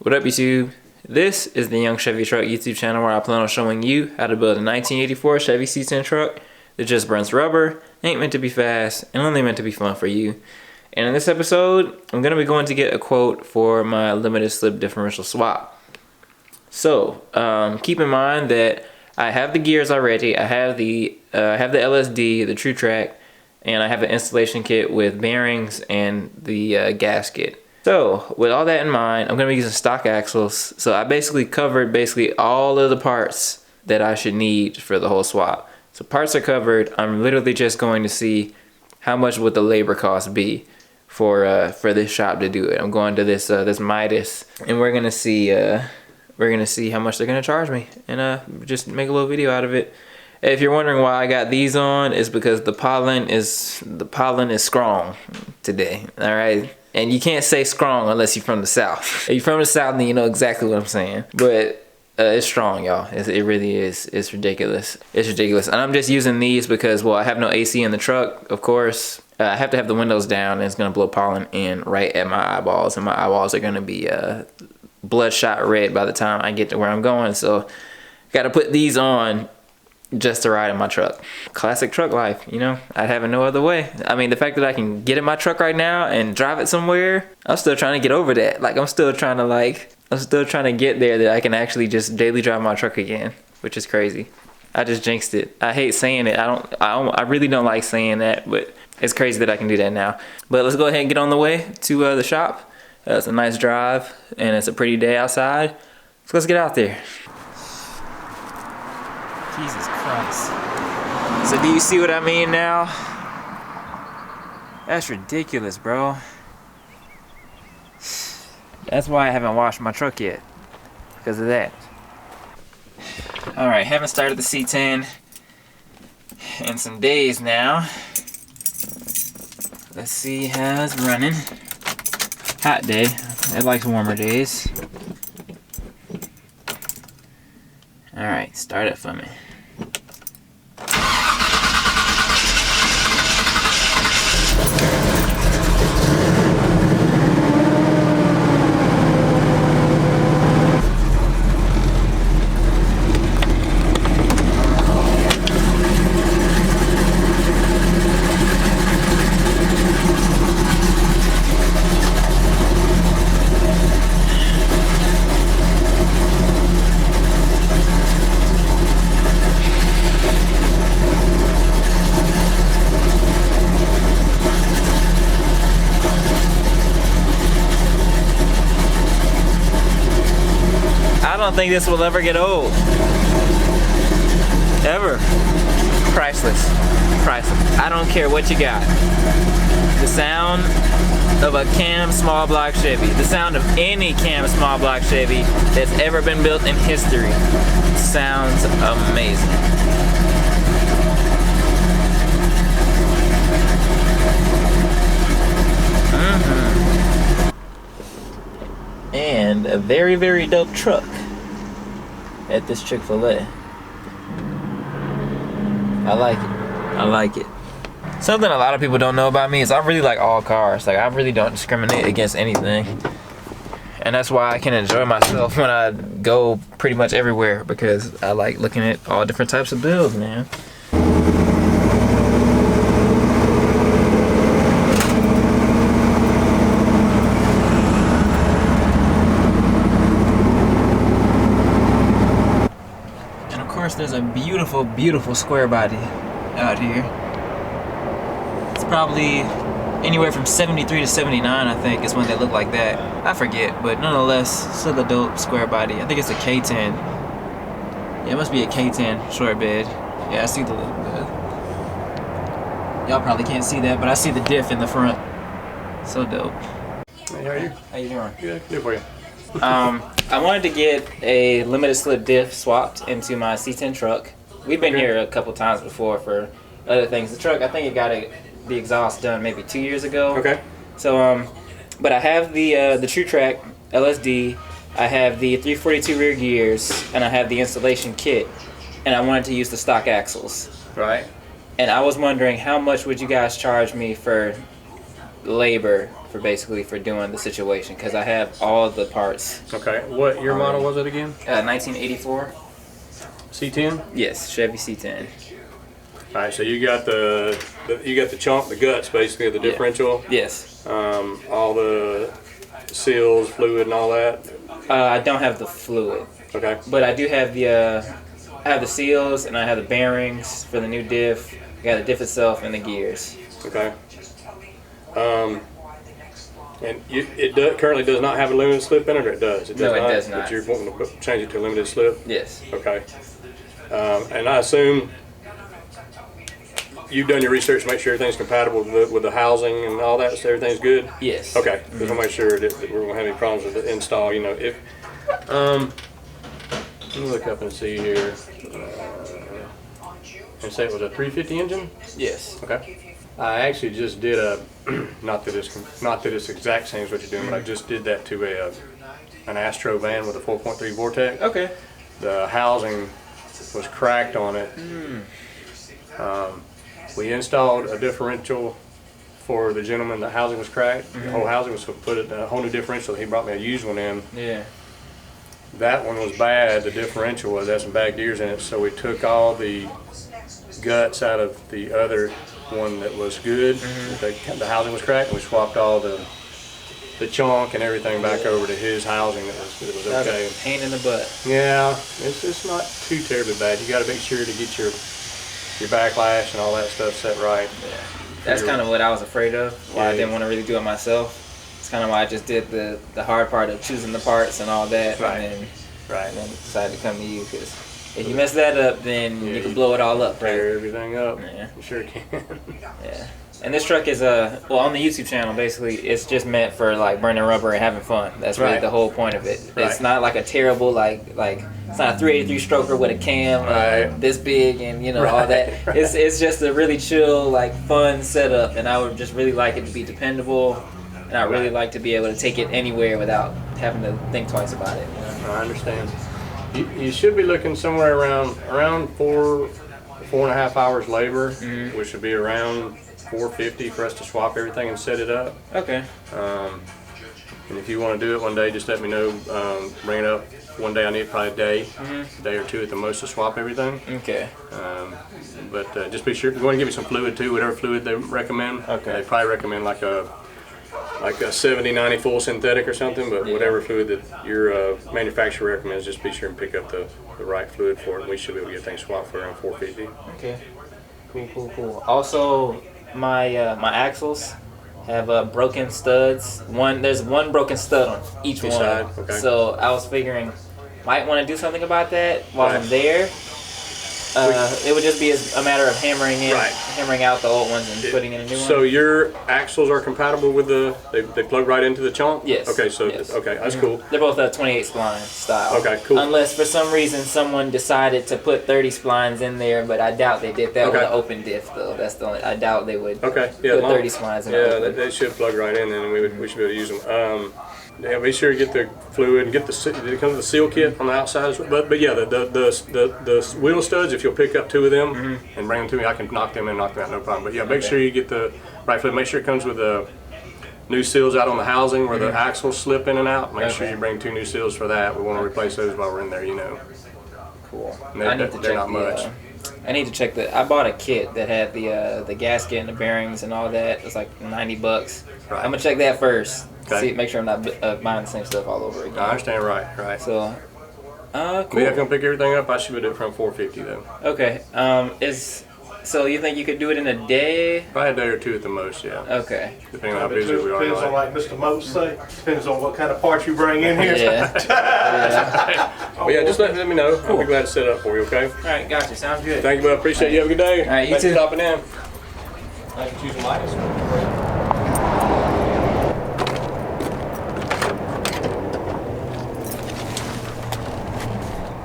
What up, YouTube? This is the Young Chevy Truck YouTube channel where I plan on showing you how to build a 1984 Chevy C10 truck that just burns rubber, ain't meant to be fast, and only meant to be fun for you. And in this episode, I'm going to be going to get a quote for my limited slip differential swap. So, keep in mind that I have the gears already. I have the LSD, the True Track, and I have an installation kit with bearings and the gasket. So, with all that in mind, I'm going to be using stock axles. So I basically covered all of the parts that I should need for the whole swap. So parts are covered. I'm literally just going to see how much would the labor cost be for this shop to do it. I'm going to this Midas, and we're gonna see how much they're gonna charge me, and just make a little video out of it. If you're wondering why I got these on, it's because the pollen is strong today. All right. And you can't say strong unless you're from the South. If you're from the South, then you know exactly what I'm saying. But it's strong, y'all. It really is. It's ridiculous. It's ridiculous. And I'm just using these because, well, I have no AC in the truck, of course. I have to have the windows down, and it's going to blow pollen in right at my eyeballs. And my eyeballs are going to be bloodshot red by the time I get to where I'm going. So got to put these on just to ride in my truck. Classic truck life, you know? I'd have it no other way. I mean, the fact that I can get in my truck right now and drive it somewhere, I'm still trying to get over that. Like, I'm still trying to get there that I can actually just daily drive my truck again, which is crazy. I just jinxed it. I hate saying it. I really don't like saying that, but it's crazy that I can do that now. But let's go ahead and get on the way to the shop. It's a nice drive, and it's a pretty day outside. So let's get out there. Jesus Christ. So do you see what I mean now? That's ridiculous, bro. That's why I haven't washed my truck yet. Because of that. Alright, haven't started the C10 in some days now. Let's see how it's running. Hot day. It likes warmer days. Alright, start it for me. I don't think this will ever get old. Ever. Priceless. Priceless. I don't care what you got. The sound of a cam small block Chevy, the sound of any cam small block Chevy that's ever been built in history sounds amazing. And a very, very dope truck at this Chick-fil-A. I like it. I like it. Something a lot of people don't know about me is I really like all cars. Like, I really don't discriminate against anything. And that's why I can enjoy myself when I go pretty much everywhere, because I like looking at all different types of builds, man. There's a beautiful, beautiful square body out here. It's probably anywhere from 73 to 79, I think, is when they look like that. I forget, but nonetheless, still a dope square body. I think it's a K10. Yeah, it must be a K10 short bed. Yeah, I see the y'all probably can't see that, but I see the diff in the front. So dope. Hey, how are you? How you doing? Good for you. I wanted to get a limited slip diff swapped into my C10 truck. We've been here a couple times before for other things. The truck, I think it got the exhaust done maybe 2 years ago. Okay. So, but I have the True Track LSD. I have the 342 rear gears, and I have the installation kit. And I wanted to use the stock axles. Right. And I was wondering, how much would you guys charge me for labor for doing the situation because I have all the parts. Okay. What year model was it again? 1984. C10. Yes, Chevy C10. All right. So you got the chunk, the guts, basically the differential. Yes. All the seals, fluid, and all that. I don't have the fluid. Okay. But I do have the seals and I have the bearings for the new diff. I got the diff itself and the gears. Okay. And it currently does not have a limited slip in it, or it does? It does no, not, it does not. But you're wanting to change it to a limited slip? Yes. Okay. And I assume you've done your research to make sure everything's compatible with the housing and all that, so everything's good? Yes. Okay. Just want to make sure that we won't have any problems with the install. You know, if let me look up and see here. And say it was a 350 engine? Yes. Okay. I actually just did a, not that it's exact same as what you're doing, but I just did that to an Astro van with a 4.3 Vortex. Okay. The housing was cracked on it. We installed a differential for the gentleman. The housing was cracked. The whole housing was put in a whole new differential. He brought me a used one in. Yeah. That one was bad. The differential had some bad gears in it, so we took all the guts out of the other one that was good. The housing was cracked, and we swapped all the chunk and everything back over to his housing. It was okay. That's a pain in the butt. Yeah, it's not too terribly bad. You got to make sure to get your backlash and all that stuff set right. Yeah. That's kind of what I was afraid of. Why I didn't want to really do it myself. It's kind of why I just did the hard part of choosing the parts and all that, and then decided to come to you because if you mess that up, then you can blow it all up, right? Tear everything up. Yeah. You sure can. Yeah. And this truck is well, on the YouTube channel, basically, it's just meant for like burning rubber and having fun. That's really the whole point of it. It's not like a terrible like it's not a 383 stroker with a cam this big and all that. It's just a really chill, like fun setup, and I would just really like it to be dependable, and I really like to be able to take it anywhere without having to think twice about it. I understand. You should be looking somewhere around 4.5 hours labor, which should be around $450 for us to swap everything and set it up. Okay. And if you want to do it one day, just let me know. Bring it up one day. I need probably a day or two at the most to swap everything. Okay. But just be sure. If you want to give me some fluid too, whatever fluid they recommend. Okay. They probably recommend like a 70-90 full synthetic or something, but whatever fluid that your manufacturer recommends, just be sure and pick up the right fluid for it. We should be able to get things swapped for around $450. Okay. Cool. Also, my axles have broken studs. There's one broken stud on each one. Side. Okay. So I was figuring, might want to do something about that while I'm there. It would just be a matter of hammering out the old ones and putting in a new one. So your axles are compatible with they plug right into the chunk? Yes. Okay, so okay, that's cool. They're both 28 spline style. Okay, cool. Unless for some reason someone decided to put 30 splines in there, but I doubt they did that with an open diff though. That's the only. I doubt they would. Okay. Put 30 splines in. Yeah, they should plug right in, and we should be able to use them. Yeah, be sure to get the fluid and get it comes with the seal kit on the outside as well. But yeah, the wheel studs, if you'll pick up 2 of them and bring them to me, I can knock them in, knock them out, no problem. But yeah, make sure you get the right fluid. Make sure it comes with the new seals out on the housing where the axles slip in and out. Make sure you bring 2 new seals for that. We want to replace those while we're in there, Cool. They're not much. I need to check I bought a kit that had the gasket and the bearings and all that. It was like $90. Right. I'm gonna check that first. Okay. Make sure I'm not buying the same stuff all over again. I understand, right. So, cool. Maybe if I'm gonna pick everything up, I should do it from $450 though. Okay. So you think you could do it in a day? Probably a day or 2 at the most, yeah. Okay. Depending on how busy we are. Depends on, like Mr. Moats say, depends on what kind of parts you bring in here. Yeah. But yeah, just let me know. Cool. I'll be glad to set up for you, okay? All right, gotcha. Sounds good. Thank you, bud. Appreciate you. Have a good day. All right, you Thanks too. for stopping in. I can choose lights.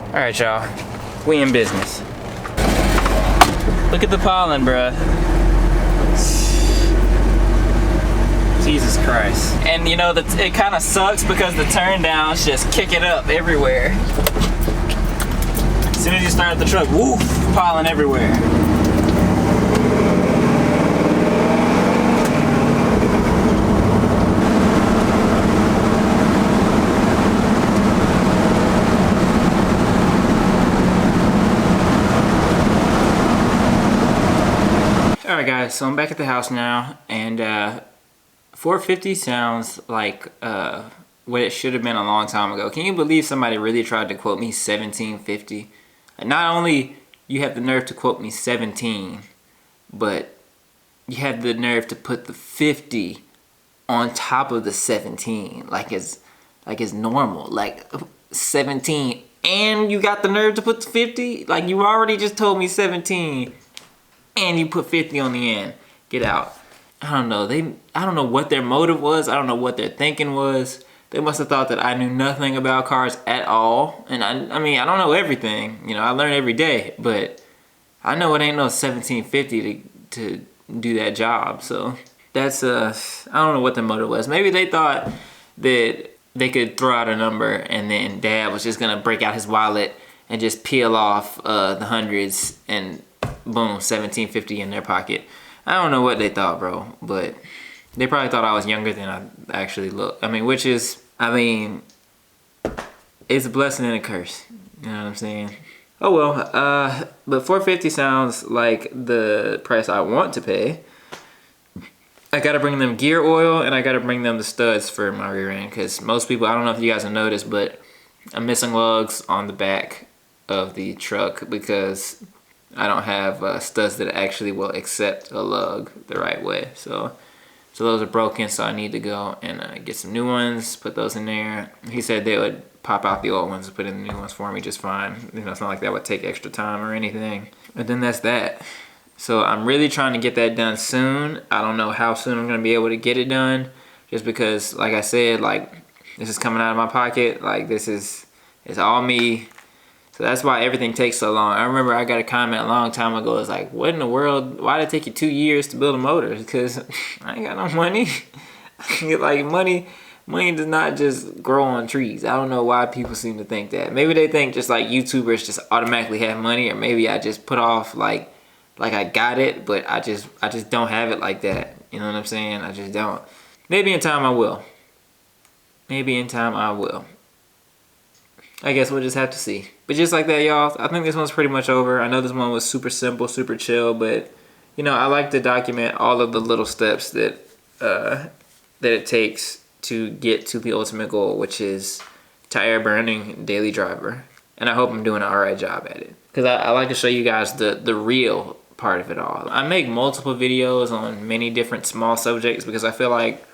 All right, y'all. We in business. Look at the pollen, bruh. Jesus Christ. And it kind of sucks because the turn downs just kick it up everywhere. As soon as you start up the truck, woof, pollen everywhere. guys, so I'm back at the house now, and 450 sounds like what it should have been a long time ago. Can you believe somebody really tried to quote me 1750? And not only you have the nerve to quote me 17, but you have the nerve to put the 50 on top of the 17, like it's normal, like 17, and you got the nerve to put the 50. Like, you already just told me 17, and you put 50 on the end. Get out. I don't know. I don't know what their motive was. I don't know what their thinking was. They must have thought that I knew nothing about cars at all. And I mean, I don't know everything. You know, I learn every day, but I know it ain't no 1750 to do that job. So that's I don't know what the motive was. Maybe they thought that they could throw out a number and then Dad was just gonna break out his wallet and just peel off the hundreds and boom, 1750 in their pocket. I don't know what they thought, bro, but they probably thought I was younger than I actually look. I mean, it's a blessing and a curse. You know what I'm saying? Oh well, but 450 sounds like the price I want to pay. I gotta bring them gear oil and I gotta bring them the studs for my rear end, because most people, I don't know if you guys have noticed, but I'm missing lugs on the back of the truck because I don't have studs that actually will accept a lug the right way. So those are broken, so I need to go and get some new ones, put those in there. He said they would pop out the old ones and put in the new ones for me just fine. You know, it's not like that would take extra time or anything. And then that's that. So I'm really trying to get that done soon. I don't know how soon I'm gonna be able to get it done, just because, like I said, like, this is coming out of my pocket. Like, it's all me. So that's why everything takes so long. I remember I got a comment a long time ago. It's like, what in the world? Why did it take you 2 years to build a motor? Because I ain't got no money. Like, money does not just grow on trees. I don't know why people seem to think that. Maybe they think just like YouTubers just automatically have money, or maybe I just put off like I got it, but I just don't have it like that. You know what I'm saying? I just don't. Maybe in time I will. Maybe in time I will. I guess we'll just have to see. But just like that, y'all, I think this one's pretty much over. I know this one was super simple, super chill, but you know, I like to document all of the little steps that it takes to get to the ultimate goal, which is tire burning daily driver. And I hope I'm doing an alright job at it, because I like to show you guys the real part of it all. I make multiple videos on many different small subjects because I feel like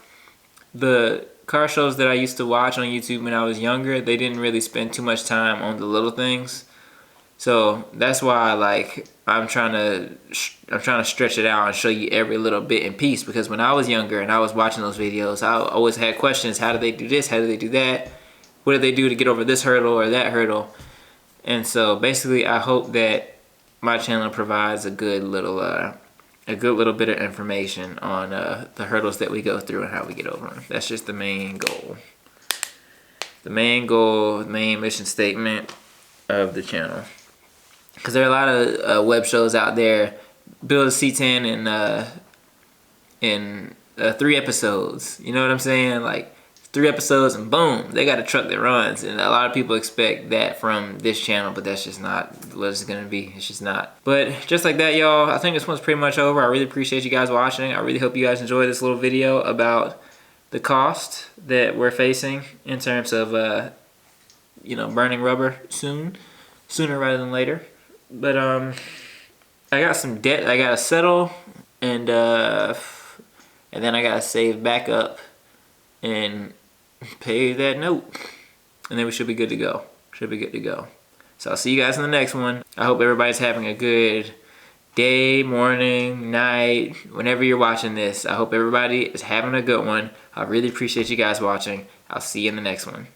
the car shows that I used to watch on YouTube when I was younger, they didn't really spend too much time on the little things. So that's why, like, I'm trying to stretch it out and show you every little bit and piece, because when I was younger and I was watching those videos, I always had questions. How do they do this? How do they do that? What do they do to get over this hurdle or that hurdle? And so basically, I hope that my channel provides a good little bit of information on the hurdles that we go through and how we get over them. That's just the main goal. The main goal, the main mission statement of the channel. Because there are a lot of web shows out there. Build a C10 in 3 episodes. You know what I'm saying? Like, 3 episodes and boom, they got a truck that runs. And a lot of people expect that from this channel, but that's just not what it's gonna be. It's just not. But just like that, y'all, I think this one's pretty much over. I really appreciate you guys watching. I really hope you guys enjoyed this little video about the cost that we're facing in terms of you know, burning rubber sooner rather than later. But I got some debt I gotta settle, and then I gotta save back up and pay that note, and then we should be good to go. So I'll see you guys in the next one. I hope everybody's having a good day, morning, night, whenever you're watching this. I hope everybody is having a good one. I really appreciate you guys watching. I'll see you in the next one.